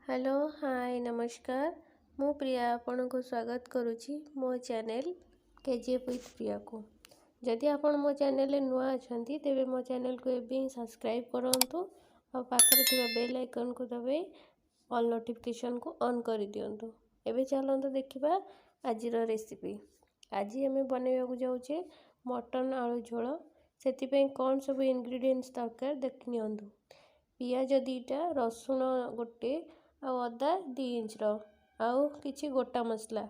Hello hi नमस्कार। मु प्रिया आपण को स्वागत करुच्ची मो चैनल केजीएफ विथ प्रिया को। जदि आपण मो चैनल नुआ अच्छा तेरे मो चैनल को एवं सब्सक्राइब करूँ और पाखरे थिबा बेल आइकन को दबे ऑल नोटिफिकेशन को ऑन कर दिंतु। एबे चलते देखा आज रेसिपी। आज आम बनवाक जाऊे मटन आलू झोल। से कौन सब इंग्रेडिएंट्स दरकार देख नियंतु। पियाज दीटा, रसुण गोटे, आ अदा 2 इंच आउ किछि गोटा मसला।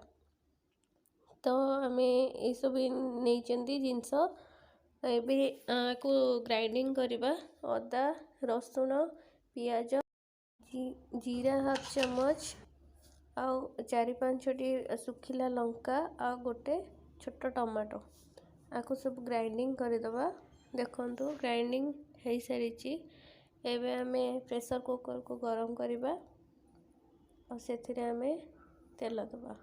तो आम ये सब नहीं जिनस को ग्राइंडिंग करवा। अदा, रसुण, पियाज, जीरा हाफ चमच, आउ 4-5टी सुखिला लंका, आ गोटे छोट टमाटो आपको सब ग्राइंडिंग करदे। देखंतु ग्राइंडिंग हो सारी। एबे आमे प्रेशर कुकर को गरम करवा और से आम तेल दबा।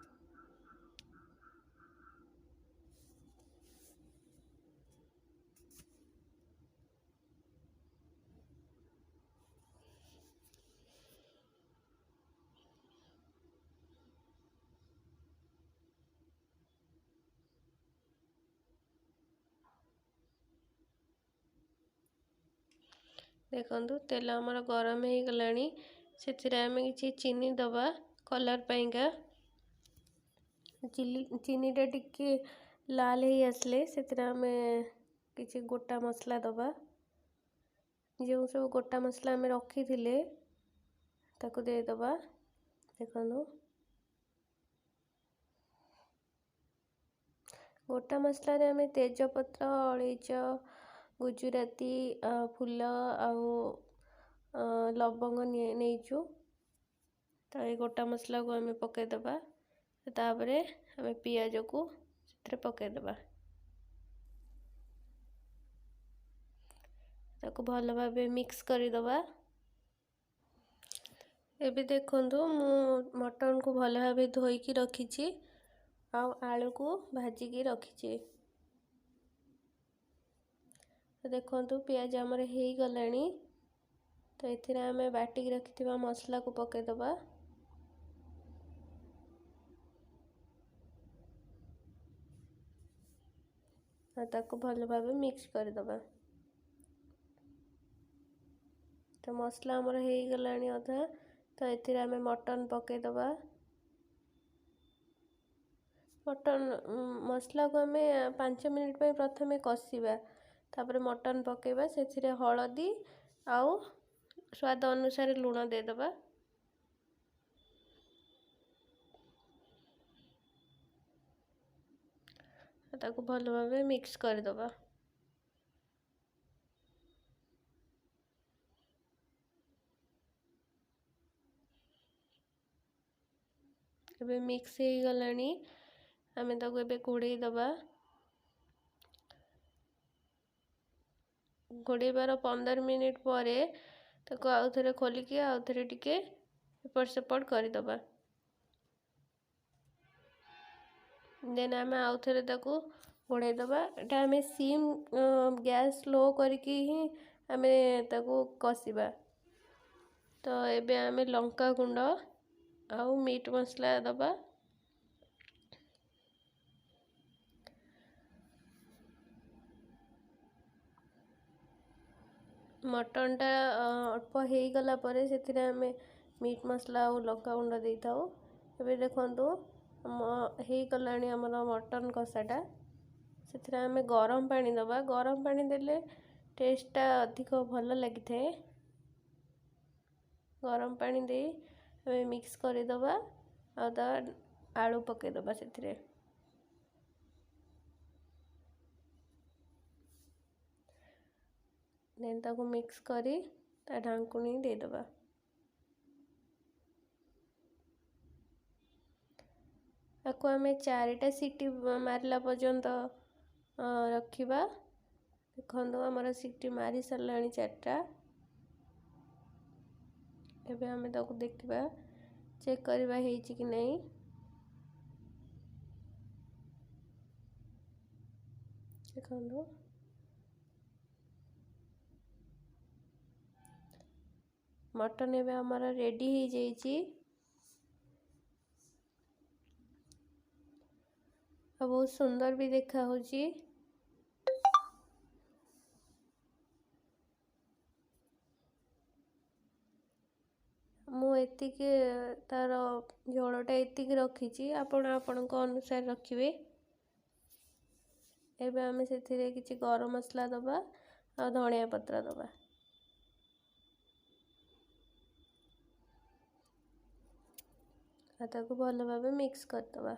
देखंतु तेल आमर गरम हो गलानी। से आम कि चीनी दबा कलर पाइंका। चीनीटा टिके लाल ही आसले से आम कि गोटा मसला दबा। जो सब गोटा मसला आम रखी ताकू देदबा। देखो गोटा मसला आम तेजपत्र, अलैच, गुजराती, फूल आउ लवंग नहींचु। तो ये गोटा मसला को आम पकईदबा। तापर आम पियाज को पकईदबा। ताको भल भाव मिक्स करदबा। एबे देखंतु मु मटन को भल भाव धोईकी रखी आलू को भाजिकी रखी। देखंतु पियाज आमर हो गलानी। तो ये आम बाटिक रखि मसला को पकईदबा। ताको भल भाव मिक्स करदबा। तो मसला आमर हो गलानी अधा। तो ये आम मटन पकईदबा। मटन मसला को आम 5 मिनिट पे प्रथम कषिबा। तापर मटन पकईबा। से हलदी आउ स्वाद अनुसार लुण देदबा। ताको भल भाव मिक्स करदबा। एबे मिक्स हो गलानी। आम ताको एबे घोड़े दबा। घोड़ेबार 15 मिनिट पर ताको आउ थे खोलिकी आउ थे टिके एपट सेपट करदबा। देन आम आउ थे ताको घोड़े दबा। एटा आम सिम गैस लो करके ही आम ताको कषिबा। तो एबे आम लंका गुंड आउ मीट मसला दबा। मटनटा अल्प हो गला से आम मीट मसला और लंका गुंड दे था। एबे देखंतु हो गलानी आमर मटन कषाटा। से आम गरम पानी दबा। गरम पानी देले टेस्टा अधिक भल लगी थे। गरम पानी दे आम मिक्स करदबा। आलू पकईदबा से देन ताको मिक्स करी ता ढांकुणी देदबा। ताको आम 4टा सीटी मारला पर्यंत रखिबा। देखो आमर सीटी मारी सारा 4टा। एबे आम ताको देखा चेक करवा हेची कि नहीं। देखो मटन एवं आमर रेडी हो जाइए। बहुत सुंदर भी देखा होची। मु एतिके तार झोलटा एतिके रखी, आपण अनुसार रखिए। एबे आमे सेथिरे किछि गरम मसला दबा आ धनिया पत्र दबा। ताको भल भाबे मिक्स कर दबा।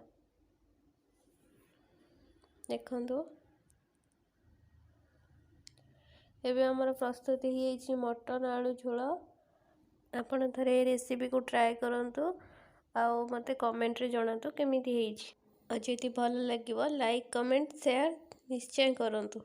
देखंतु एबे हमर प्रस्तुत हो जाइए मटन आलू झोल। आपण थरे रेसिपी को ट्राए करंतु आउ मते कमेंट रे जणातु केमिति हेइछि। जदि भल लागिवो लाइक कमेंट शेयर निश्चय करंतु।